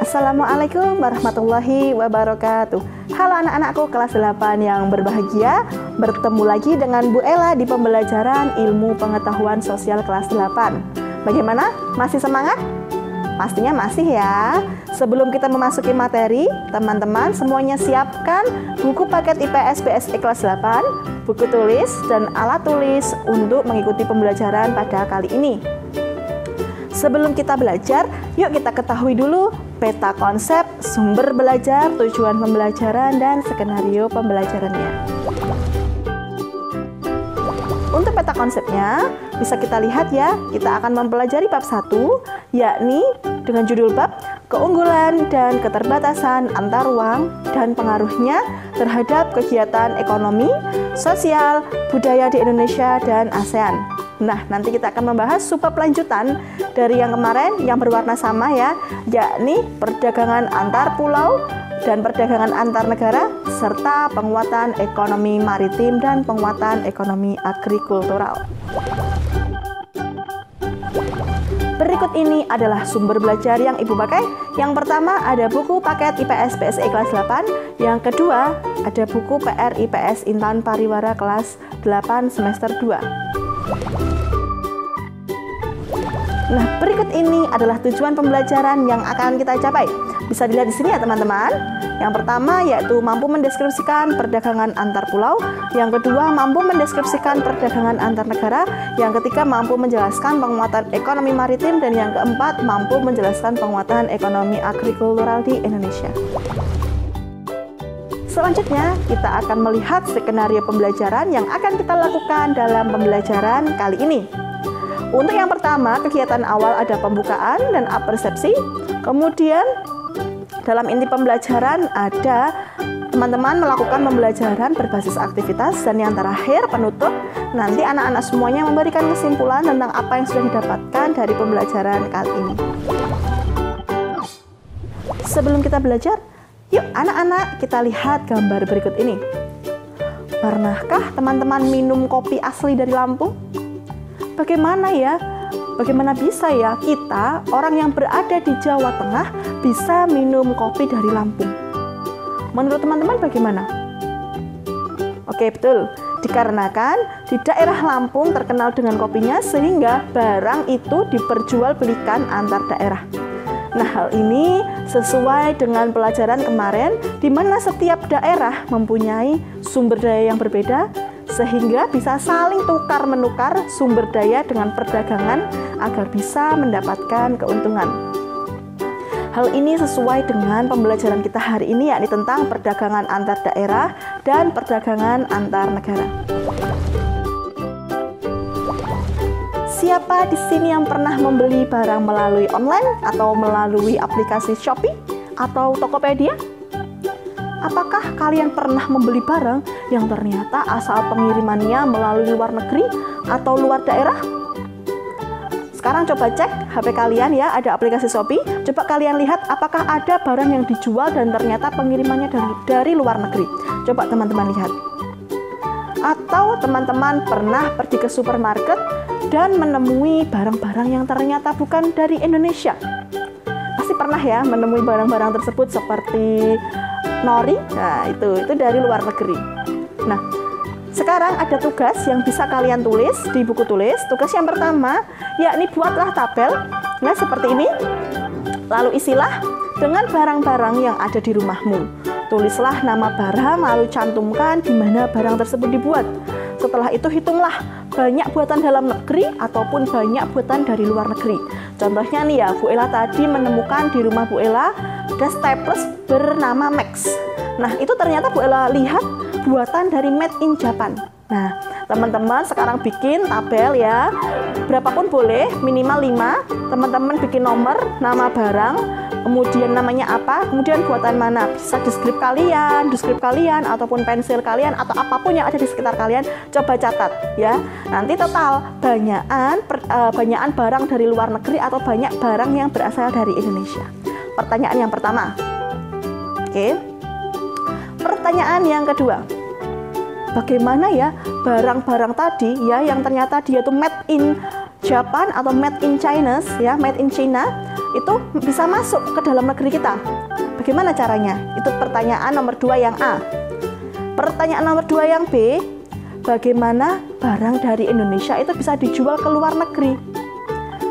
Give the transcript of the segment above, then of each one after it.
Assalamualaikum warahmatullahi wabarakatuh. Halo anak-anakku kelas 8 yang berbahagia. Bertemu lagi dengan Bu Ella di pembelajaran ilmu pengetahuan sosial kelas 8. Bagaimana? Masih semangat? Pastinya masih ya. Sebelum kita memasuki materi, teman-teman semuanya siapkan buku paket IPS BSI kelas 8, buku tulis, dan alat tulis untuk mengikuti pembelajaran pada kali ini. Sebelum kita belajar, yuk kita ketahui dulu peta konsep, sumber belajar, tujuan pembelajaran, dan skenario pembelajarannya. Untuk peta konsepnya, bisa kita lihat ya, kita akan mempelajari bab 1, yakni dengan judul bab keunggulan dan keterbatasan antar ruang dan pengaruhnya terhadap kegiatan ekonomi, sosial, budaya di Indonesia dan ASEAN. Nah, nanti kita akan membahas subbab lanjutan dari yang kemarin yang berwarna sama ya, yakni perdagangan antar pulau dan perdagangan antar negara serta penguatan ekonomi maritim dan penguatan ekonomi agrikultural. Berikut ini adalah sumber belajar yang Ibu pakai. Yang pertama ada buku paket IPS BSI kelas 8. Yang kedua ada buku PR IPS Intan Pariwara kelas 8 semester 2. Nah, berikut ini adalah tujuan pembelajaran yang akan kita capai. Bisa dilihat di sini ya teman-teman. Yang pertama yaitu mampu mendeskripsikan perdagangan antar pulau. Yang kedua mampu mendeskripsikan perdagangan antar negara. Yang ketiga mampu menjelaskan penguatan ekonomi maritim. Dan yang keempat mampu menjelaskan penguatan ekonomi agrikultural di Indonesia. Selanjutnya kita akan melihat skenario pembelajaran yang akan kita lakukan dalam pembelajaran kali ini. Untuk yang pertama, kegiatan awal ada pembukaan dan persepsi. Kemudian dalam inti pembelajaran ada teman-teman melakukan pembelajaran berbasis aktivitas. Dan yang terakhir penutup, nanti anak-anak semuanya memberikan kesimpulan tentang apa yang sudah didapatkan dari pembelajaran kali ini. Sebelum kita belajar, yuk anak-anak kita lihat gambar berikut ini. Pernahkah teman-teman minum kopi asli dari Lampung? Bagaimana bisa ya kita, orang yang berada di Jawa Tengah, bisa minum kopi dari Lampung? Menurut teman-teman bagaimana? Oke, betul. Dikarenakan di daerah Lampung terkenal dengan kopinya, sehingga barang itu diperjualbelikan antar daerah. Nah, hal ini sesuai dengan pelajaran kemarin, di mana setiap daerah mempunyai sumber daya yang berbeda, sehingga bisa saling tukar-menukar sumber daya dengan perdagangan agar bisa mendapatkan keuntungan. Hal ini sesuai dengan pembelajaran kita hari ini, yakni tentang perdagangan antar daerah dan perdagangan antar negara. Siapa di sini yang pernah membeli barang melalui online atau melalui aplikasi Shopee atau Tokopedia? Apakah kalian pernah membeli barang yang ternyata asal pengirimannya melalui luar negeri atau luar daerah? Sekarang coba cek HP kalian ya, ada aplikasi Shopee. Coba kalian lihat apakah ada barang yang dijual dan ternyata pengirimannya dari luar negeri. Coba teman-teman lihat. Atau teman-teman pernah pergi ke supermarket dan menemui barang-barang yang ternyata bukan dari Indonesia. Pasti pernah ya menemui barang-barang tersebut seperti nori, nah itu dari luar negeri. Nah, sekarang ada tugas yang bisa kalian tulis di buku tulis. Tugas yang pertama, yakni buatlah tabel, nah seperti ini. Lalu isilah dengan barang-barang yang ada di rumahmu. Tulislah nama barang, lalu cantumkan di mana barang tersebut dibuat. Setelah itu hitunglah banyak buatan dalam negeri ataupun banyak buatan dari luar negeri. Contohnya nih ya, Bu Ella tadi menemukan di rumah Bu Ella ada staples bernama Max. Nah, itu ternyata Bu Ella lihat buatan dari Made in Japan. Nah, teman-teman sekarang bikin tabel ya. Berapapun boleh, minimal 5. Teman-teman bikin nomor, nama barang, kemudian namanya apa, kemudian buatan mana. Bisa deskrip kalian, ataupun pensil kalian, atau apapun yang ada di sekitar kalian, coba catat ya. Nanti total banyakan barang dari luar negeri atau banyak barang yang berasal dari Indonesia. Pertanyaan yang pertama. Oke. Pertanyaan yang kedua. Bagaimana ya barang-barang tadi ya yang ternyata dia tuh made in Japan atau made in China ya, made in China, itu bisa masuk ke dalam negeri kita. Bagaimana caranya? Itu pertanyaan nomor 2 yang A. Pertanyaan nomor 2 yang B, bagaimana barang dari Indonesia itu bisa dijual ke luar negeri?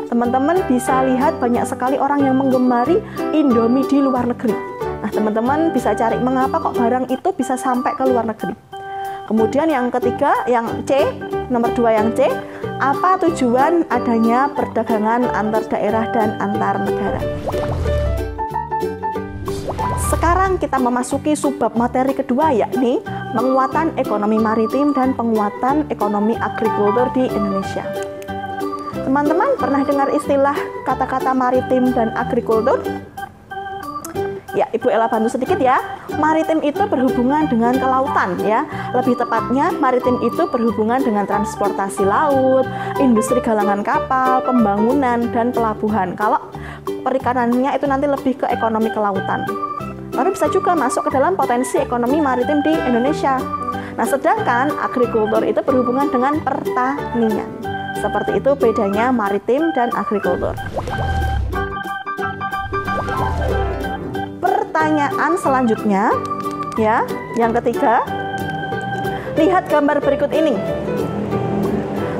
Teman-teman bisa lihat banyak sekali orang yang menggemari Indomie di luar negeri. Nah, teman-teman bisa cari mengapa kok barang itu bisa sampai ke luar negeri. Kemudian yang ketiga, yang C, nomor 2 yang C, apa tujuan adanya perdagangan antar daerah dan antar negara? Sekarang kita memasuki subbab materi kedua, yakni penguatan ekonomi maritim dan penguatan ekonomi agrikultur di Indonesia. Teman-teman pernah dengar istilah kata-kata maritim dan agrikultur? Ya, Ibu Ella bantu sedikit ya. Maritim itu berhubungan dengan kelautan ya. Lebih tepatnya maritim itu berhubungan dengan transportasi laut, industri galangan kapal, pembangunan, dan pelabuhan. Kalau perikanannya itu nanti lebih ke ekonomi kelautan. Tapi bisa juga masuk ke dalam potensi ekonomi maritim di Indonesia. Nah, sedangkan agrikultur itu berhubungan dengan pertanian. Seperti itu bedanya maritim dan agrikultur. Pertanyaan selanjutnya, ya, yang ketiga, lihat gambar berikut ini.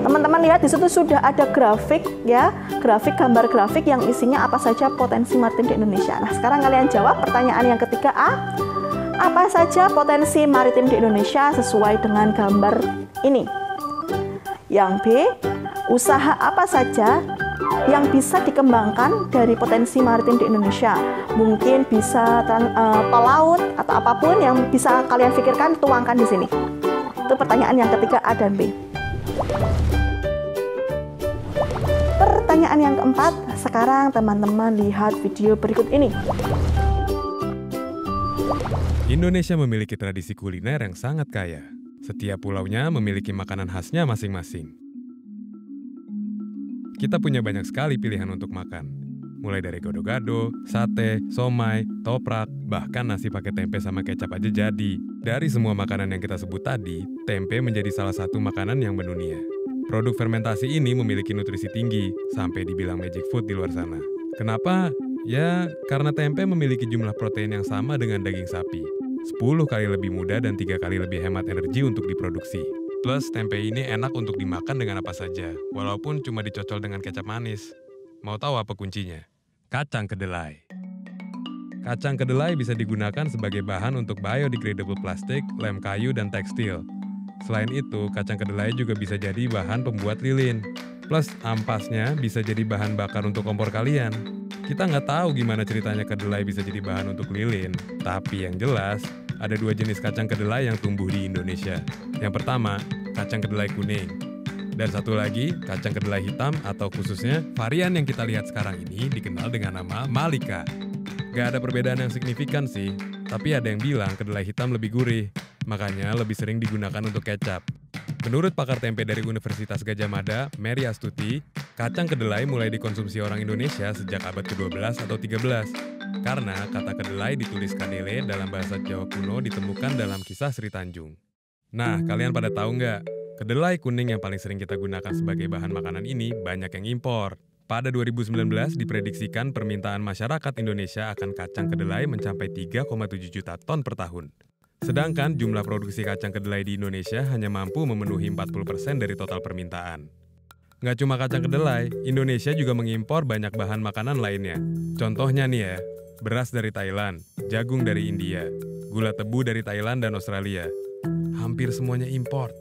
Teman-teman lihat di situ sudah ada grafik ya, gambar grafik yang isinya apa saja potensi maritim di Indonesia. Nah, sekarang kalian jawab pertanyaan yang ketiga A. Apa saja potensi maritim di Indonesia sesuai dengan gambar ini? Yang B, usaha apa saja yang bisa dikembangkan dari potensi maritim di Indonesia? Mungkin bisa tol laut atau apapun yang bisa kalian pikirkan, tuangkan di sini. Itu pertanyaan yang ketiga A dan B. Pertanyaan yang keempat, sekarang teman-teman lihat video berikut ini. Indonesia memiliki tradisi kuliner yang sangat kaya. Setiap pulaunya memiliki makanan khasnya masing-masing. Kita punya banyak sekali pilihan untuk makan. Mulai dari gado-gado, sate, somai, toprak, bahkan nasi pakai tempe sama kecap aja jadi. Dari semua makanan yang kita sebut tadi, tempe menjadi salah satu makanan yang mendunia. Produk fermentasi ini memiliki nutrisi tinggi, sampai dibilang magic food di luar sana. Kenapa? Ya, karena tempe memiliki jumlah protein yang sama dengan daging sapi. 10 kali lebih mudah dan 3 kali lebih hemat energi untuk diproduksi. Plus, tempe ini enak untuk dimakan dengan apa saja, walaupun cuma dicocol dengan kecap manis. Mau tahu apa kuncinya? Kacang kedelai. Kacang kedelai bisa digunakan sebagai bahan untuk biodegradable plastik, lem kayu, dan tekstil. Selain itu, kacang kedelai juga bisa jadi bahan pembuat lilin. Plus, ampasnya bisa jadi bahan bakar untuk kompor kalian. Kita nggak tahu gimana ceritanya kedelai bisa jadi bahan untuk lilin. Tapi yang jelas, ada 2 jenis kacang kedelai yang tumbuh di Indonesia. Yang pertama, kacang kedelai kuning. Dan satu lagi, kacang kedelai hitam atau khususnya varian yang kita lihat sekarang ini dikenal dengan nama Malika. Gak ada perbedaan yang signifikan sih, tapi ada yang bilang kedelai hitam lebih gurih, makanya lebih sering digunakan untuk kecap. Menurut pakar tempe dari Universitas Gadjah Mada, Mary Astuti, kacang kedelai mulai dikonsumsi orang Indonesia sejak abad ke-12 atau 13. Karena kata kedelai ditulis kadele dalam bahasa Jawa kuno ditemukan dalam kisah Sri Tanjung. Nah, kalian pada tahu nggak? Kedelai kuning yang paling sering kita gunakan sebagai bahan makanan ini banyak yang impor. Pada 2019 diprediksikan permintaan masyarakat Indonesia akan kacang kedelai mencapai 3,7 juta ton per tahun. Sedangkan jumlah produksi kacang kedelai di Indonesia hanya mampu memenuhi 40% dari total permintaan. Nggak cuma kacang kedelai, Indonesia juga mengimpor banyak bahan makanan lainnya. Contohnya nih ya, beras dari Thailand, jagung dari India, gula tebu dari Thailand dan Australia. Hampir semuanya impor.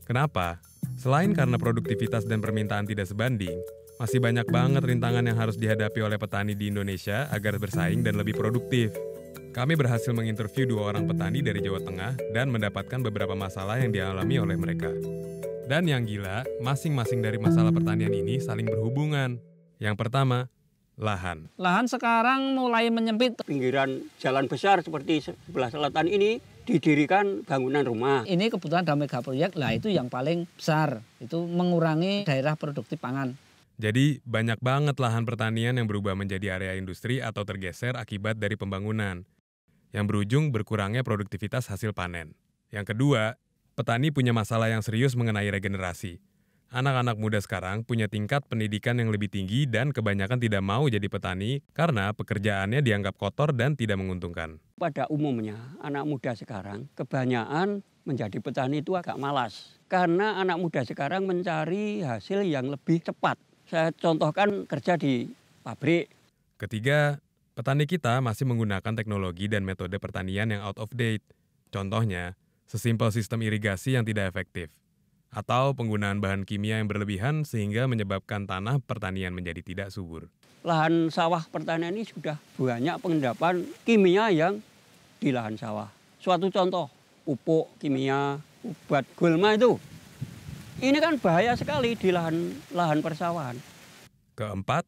Kenapa? Selain karena produktivitas dan permintaan tidak sebanding, masih banyak banget rintangan yang harus dihadapi oleh petani di Indonesia agar bersaing dan lebih produktif. Kami berhasil menginterview 2 orang petani dari Jawa Tengah dan mendapatkan beberapa masalah yang dialami oleh mereka. Dan yang gila, masing-masing dari masalah pertanian ini saling berhubungan. Yang pertama, lahan. Lahan sekarang mulai menyempit. Pinggiran jalan besar seperti sebelah selatan ini didirikan bangunan rumah. Ini kebutuhan dalam mega proyek, lah itu yang paling besar. Itu mengurangi daerah produktif pangan. Jadi, banyak banget lahan pertanian yang berubah menjadi area industri atau tergeser akibat dari pembangunan, yang berujung berkurangnya produktivitas hasil panen. Yang kedua, petani punya masalah yang serius mengenai regenerasi. Anak-anak muda sekarang punya tingkat pendidikan yang lebih tinggi dan kebanyakan tidak mau jadi petani karena pekerjaannya dianggap kotor dan tidak menguntungkan. Pada umumnya anak muda sekarang kebanyakan menjadi petani itu agak malas. Karena anak muda sekarang mencari hasil yang lebih cepat. Saya contohkan kerja di pabrik. Ketiga, petani kita masih menggunakan teknologi dan metode pertanian yang out of date. Contohnya, sesimpel sistem irigasi yang tidak efektif. Atau penggunaan bahan kimia yang berlebihan sehingga menyebabkan tanah pertanian menjadi tidak subur. Lahan sawah pertanian ini sudah banyak pengendapan kimia yang di lahan sawah. Suatu contoh, pupuk kimia, obat gulma itu. Ini kan bahaya sekali di lahan persawahan. Keempat,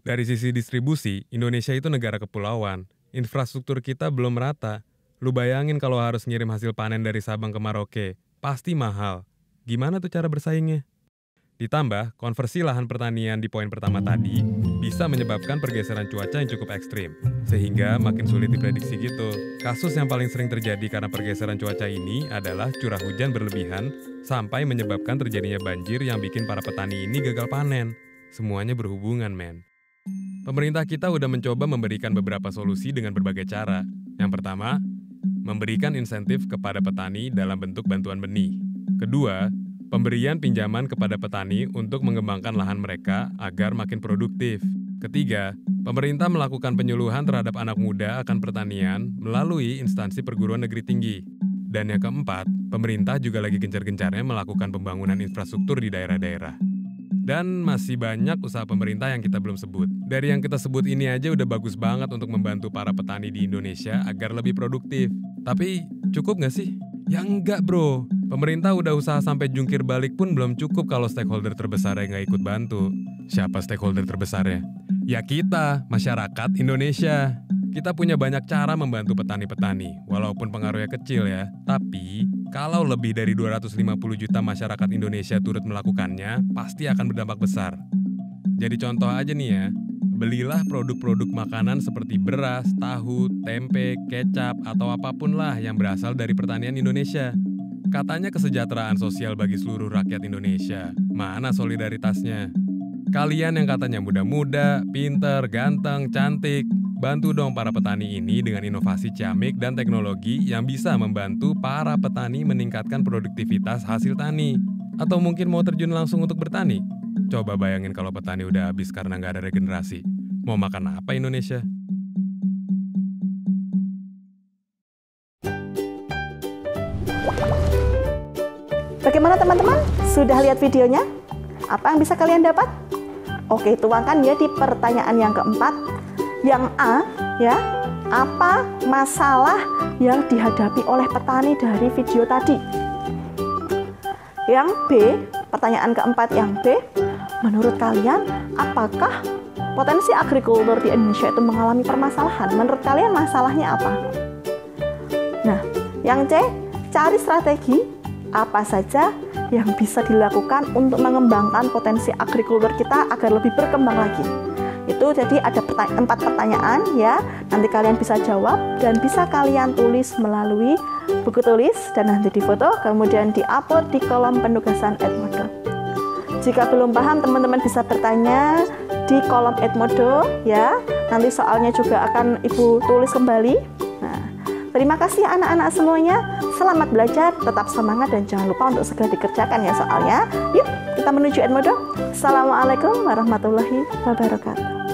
dari sisi distribusi, Indonesia itu negara kepulauan. Infrastruktur kita belum merata. Lu bayangin kalau harus ngirim hasil panen dari Sabang ke Merauke, pasti mahal. Gimana tuh cara bersaingnya? Ditambah, konversi lahan pertanian di poin pertama tadi bisa menyebabkan pergeseran cuaca yang cukup ekstrim, sehingga makin sulit diprediksi gitu. Kasus yang paling sering terjadi karena pergeseran cuaca ini adalah curah hujan berlebihan sampai menyebabkan terjadinya banjir yang bikin para petani ini gagal panen. Semuanya berhubungan, men. Pemerintah kita udah mencoba memberikan beberapa solusi dengan berbagai cara. Yang pertama, memberikan insentif kepada petani dalam bentuk bantuan benih. Kedua, pemberian pinjaman kepada petani untuk mengembangkan lahan mereka agar makin produktif. Ketiga, pemerintah melakukan penyuluhan terhadap anak muda akan pertanian melalui instansi perguruan negeri tinggi. Dan yang keempat, pemerintah juga lagi gencar-gencarnya melakukan pembangunan infrastruktur di daerah-daerah. Dan masih banyak usaha pemerintah yang kita belum sebut. Dari yang kita sebut ini aja udah bagus banget untuk membantu para petani di Indonesia agar lebih produktif. Tapi cukup nggak sih? Ya enggak bro, pemerintah udah usaha sampai jungkir balik pun belum cukup kalau stakeholder terbesarnya nggak ikut bantu. Siapa stakeholder terbesarnya? Ya kita, masyarakat Indonesia. Kita punya banyak cara membantu petani-petani, walaupun pengaruhnya kecil ya. Tapi, kalau lebih dari 250 juta masyarakat Indonesia turut melakukannya, pasti akan berdampak besar. Jadi contoh aja nih ya, belilah produk-produk makanan seperti beras, tahu, tempe, kecap, atau apapun lah yang berasal dari pertanian Indonesia. Katanya kesejahteraan sosial bagi seluruh rakyat Indonesia. Mana solidaritasnya? Kalian yang katanya muda-muda, pinter, ganteng, cantik, bantu dong para petani ini dengan inovasi ciamik dan teknologi yang bisa membantu para petani meningkatkan produktivitas hasil tani. Atau mungkin mau terjun langsung untuk bertani? Coba bayangin kalau petani udah habis karena nggak ada regenerasi. Mau makan apa Indonesia? Bagaimana teman-teman? Sudah lihat videonya? Apa yang bisa kalian dapat? Oke, tuangkan ya di pertanyaan yang keempat. Yang A, ya, apa masalah yang dihadapi oleh petani dari video tadi? Yang B, pertanyaan keempat yang B, menurut kalian apakah potensi agrikultur di Indonesia itu mengalami permasalahan? Menurut kalian masalahnya apa? Nah, yang C, cari strategi apa saja yang bisa dilakukan untuk mengembangkan potensi agrikultur kita agar lebih berkembang lagi. Itu jadi ada 4 pertanyaan ya, nanti kalian bisa jawab dan bisa kalian tulis melalui buku tulis dan nanti difoto kemudian diupload di kolom penugasan Edmodo. Jika belum paham teman-teman bisa bertanya di kolom Edmodo ya, nanti soalnya juga akan Ibu tulis kembali. Nah, terima kasih anak-anak semuanya, selamat belajar, tetap semangat dan jangan lupa untuk segera dikerjakan ya soalnya. Yuk kita menuju Edmodo. Assalamualaikum warahmatullahi wabarakatuh.